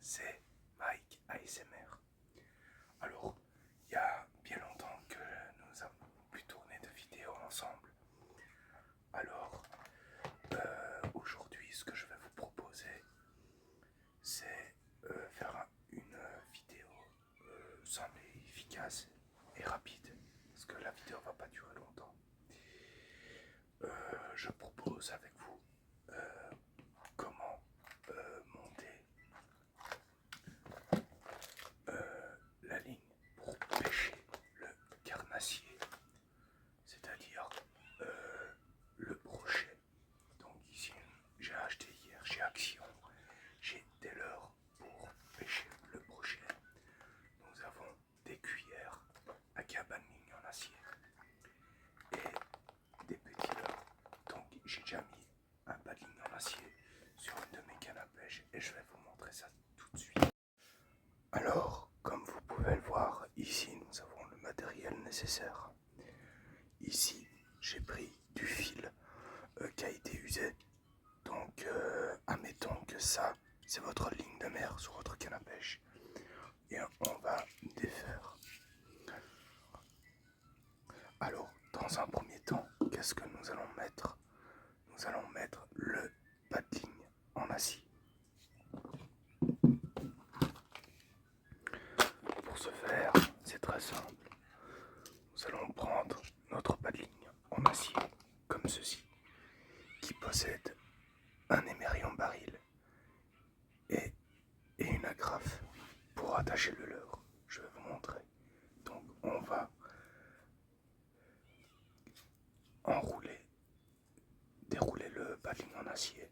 c'est Mike ASMR. Alors, il y a bien longtemps que nous avons pu tourner de vidéos ensemble. Alors, aujourd'hui, ce que je vais vous proposer, c'est faire une vidéo simple et efficace et rapide, parce que la vidéo va pas durer longtemps. Je propose avec vous comment monter la ligne pour pêcher le carnassier, c'est-à-dire le brochet. Donc ici, j'ai acheté hier chez Action, j'ai des leurres pour pêcher le brochet. Nous avons des cuillères à cabaning en acier et des petits leurres. Donc j'ai déjà mis un paddling en acier sur une de mes cannes à pêche et je vais vous montrer ça tout de suite. Alors, comme vous pouvez le voir, ici nous avons le matériel nécessaire. Ici, j'ai pris du fil qui a été usé. Donc, admettons que ça, c'est votre ligne de mer sur votre canne à pêche. Et on va défaire. Alors, dans un premier temps, qu'est-ce que nous allons mettre? Nous allons mettre le paddling en acier. Pour ce faire, c'est très simple. Nous allons prendre notre paddling en acier, comme ceci, qui possède un émerillon baril et une agrafe pour attacher le leurre. Je vais vous montrer. Donc on va dérouler le paddling en acier.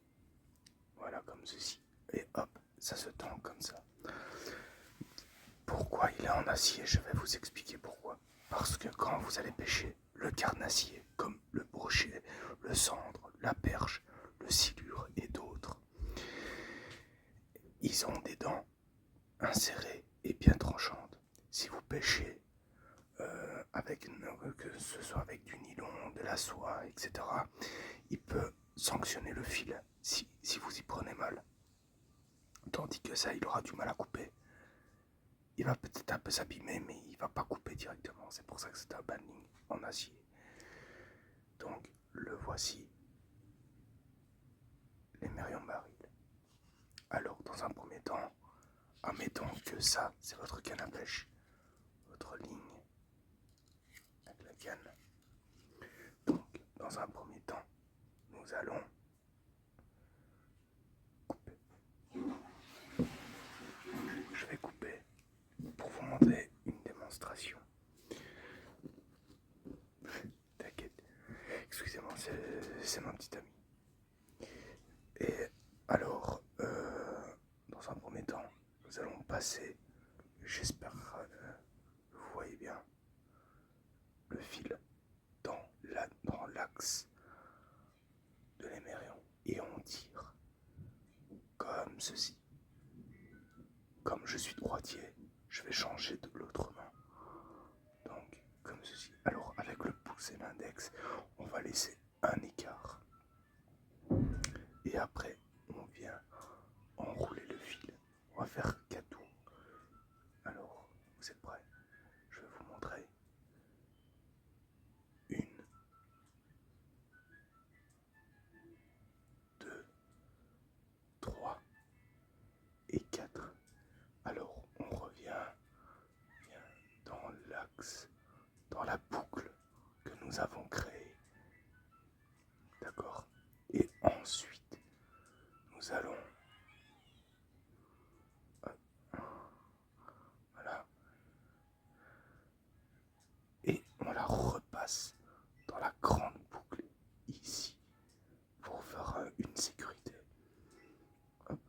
Voilà, comme ceci. Et hop, ça se tend comme ça. Pourquoi il est en acier? Je vais vous expliquer pourquoi. Parce que quand vous allez pêcher le carnassier, comme le brochet, le cendre, la perche, le silure et d'autres, ils ont des dents insérées et bien tranchantes. Si vous pêchez que ce soit avec du nylon, de la soie, etc., il peut sanctionner le fil si vous y prenez mal. Tandis que ça, il aura du mal à couper. Il va peut-être un peu s'abîmer, mais il va pas couper directement. C'est pour ça que c'est un paddling en acier. Donc, le voici, l'émerillon baril. Alors, dans un premier temps, admettons que ça, c'est votre canne à pêche, votre ligne avec la canne. Donc, dans un premier temps, nous allons couper. Je vais couper pour vous montrer une démonstration. T'inquiète. Excusez-moi, c'est mon petit ami. Et alors, dans un premier temps, nous allons passer, j'espère que vous voyez bien, le fil dans l'axe de l'émerillon et on tire comme ceci. Comme je suis droitier, je vais changer de l'autre main. Donc, comme ceci. Alors, avec le pouce et l'index, on va laisser un écart. Et après, on vient enrouler le fil. On va faire 4 tours. Alors, vous êtes prêts? Je vais vous montrer. 1, 2, 3 et 4. Alors, on revient dans l'axe, dans la boucle que nous avons créée. D'accord? Et ensuite, nous allons... Voilà. Et on la repasse dans la grande boucle ici pour faire une sécurité. Hop.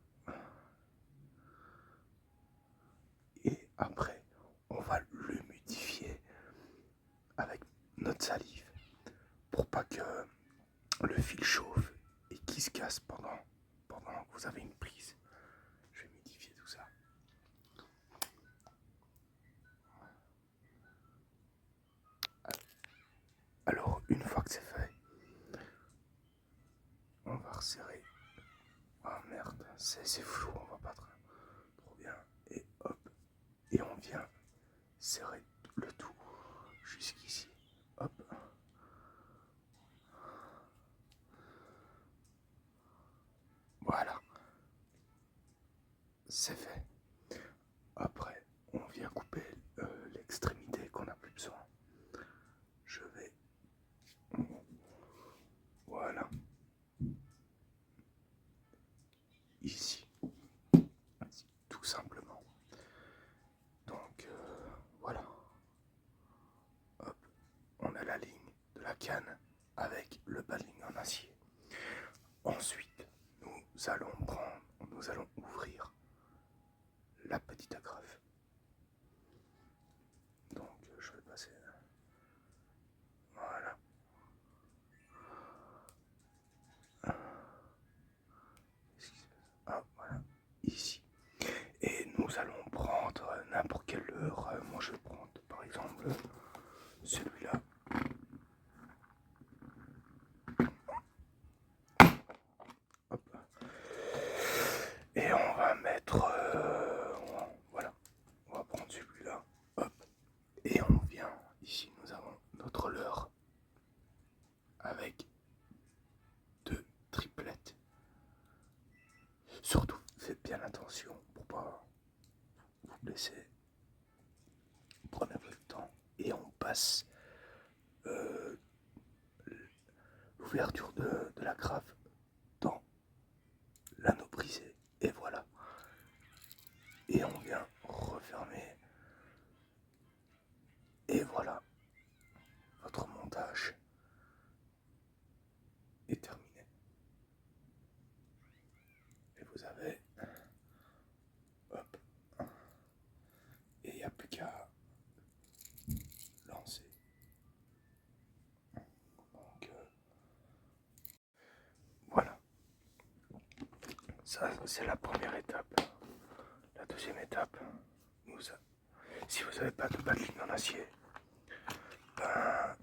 Et après, on va l'humidifier avec notre salive pour pas que le fil chauffe et qu'il se casse pendant que vous avez une prise. Je vais humidifier tout ça. Alors, une fois que c'est fait, on va resserrer. Ah merde, c'est flou, on va pas trop bien. on vient serrer le tout jusqu'ici. Hop. Voilà. C'est fait. Après, on vient couper l'extrémité qu'on n'a plus besoin. Je vais... Voilà. Ici. Tout simplement. Donc, voilà. Hop. On a la ligne de la canne avec le baling en acier. Ensuite, nous allons ouvrir la petite agrafe. Donc, je vais passer. Voilà. Ah, voilà. Ici. Et nous allons prendre n'importe quel leurre. Moi, je vais prendre, par exemple, celui-là. Hop. Et on va mettre... voilà. On va prendre celui-là. Hop. Et on vient. Ici, nous avons notre leurre avec 2 triplettes. Surtout, faites bien attention pour pas vous blesser. Prenez votre temps et on passe l'ouverture de la grave dans l'anneau brisé. Et voilà. Et on vient refermer. Et voilà. Votre montage est terminé. Et vous avez... Hop. Et il n'y a plus qu'à lancer. Donc, voilà. Ça, c'est la première étape. La deuxième étape, si vous n'avez pas de battling en acier, ben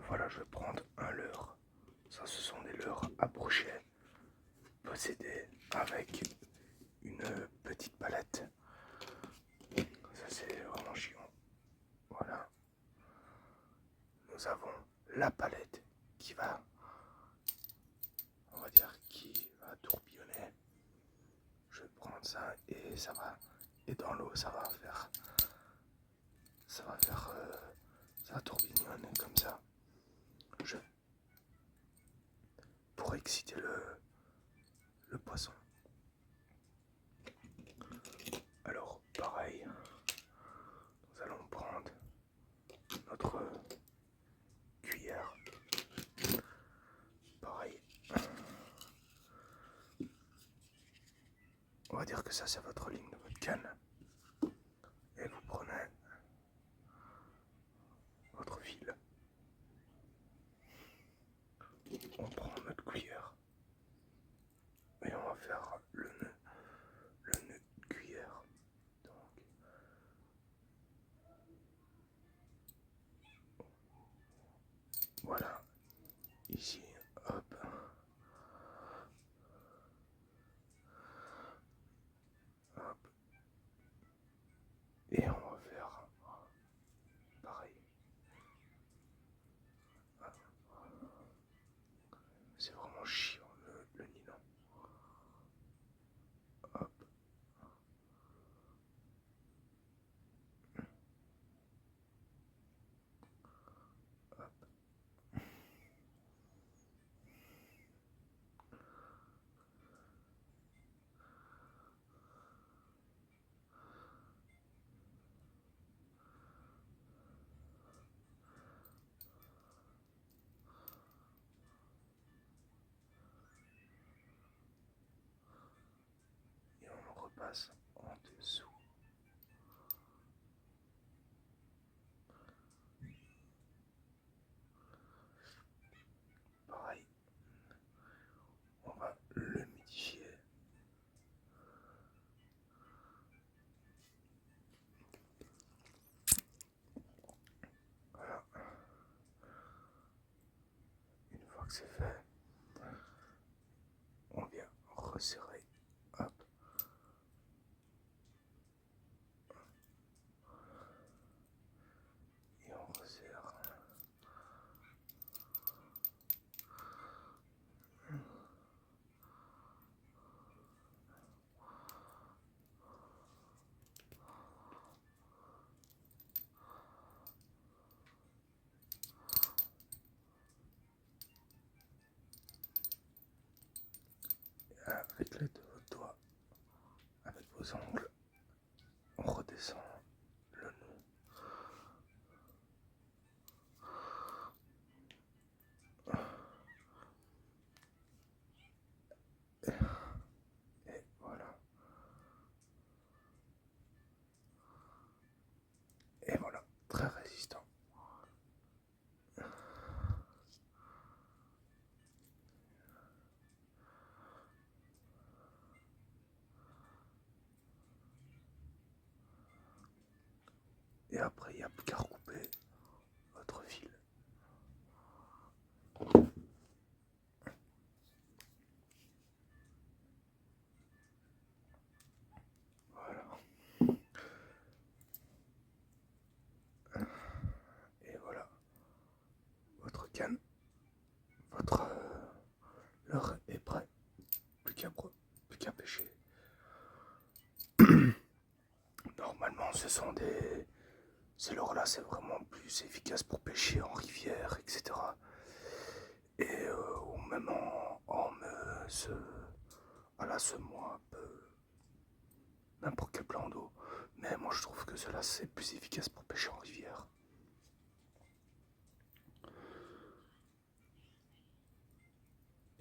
voilà, je vais prendre un leurre. Ça, ce sont des leurres à brochet possédés avec une petite palette. Ça, c'est vraiment chiant. Voilà. Nous avons la palette qui va, on va dire, qui va tourbillonner. Je vais prendre ça et ça va, et dans l'eau, ça va tourbillonner comme ça. Pour exciter le poisson. Alors, pareil, nous allons prendre notre cuillère. Pareil. On va dire que ça, c'est votre ligne de votre canne. Et vous prenez votre fil. On prend notre cuillère. Et on va faire le nœud de cuillère. Donc, voilà. Ici, hop. Hop. Et on va faire pareil. C'est vraiment chiant le nylon. Hop. Hop. Et on repasse en dessous. Pareil. On va l'humidifier. Voilà. Une fois que c'est fait, on vient resserrer. Hop. avec l'aide de votre doigt, avec vos ongles, on redescend le nez. Et voilà. Et voilà, très résistant. Et après, il n'y a plus qu'à recouper votre fil. Voilà. Et voilà, votre canne, votre leurre est prêt. Plus qu'à pêcher. Normalement, ces leurres-là, c'est vraiment plus efficace pour pêcher en rivière, etc. Et ou même en Meuse, à la semois, n'importe quel plan d'eau. Mais moi, je trouve que cela, c'est plus efficace pour pêcher en rivière.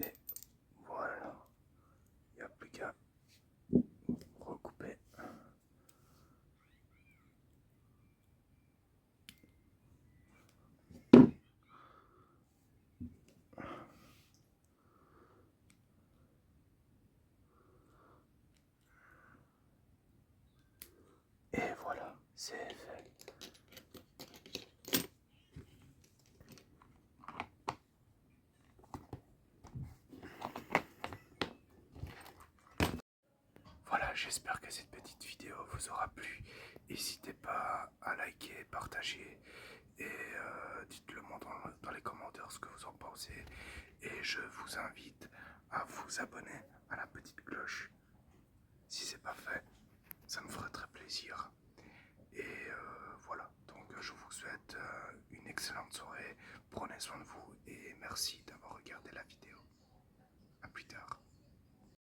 Et voilà, il n'y a plus qu'à recouper. Et voilà, c'est fait. Voilà, j'espère que cette petite vidéo vous aura plu. N'hésitez pas à liker, partager et dites-le moi dans les commentaires ce que vous en pensez. Et je vous invite à vous abonner à la petite cloche. Si c'est pas fait, ça me ferait très plaisir. Et voilà, donc je vous souhaite une excellente soirée. Prenez soin de vous et merci d'avoir regardé la vidéo. A plus tard.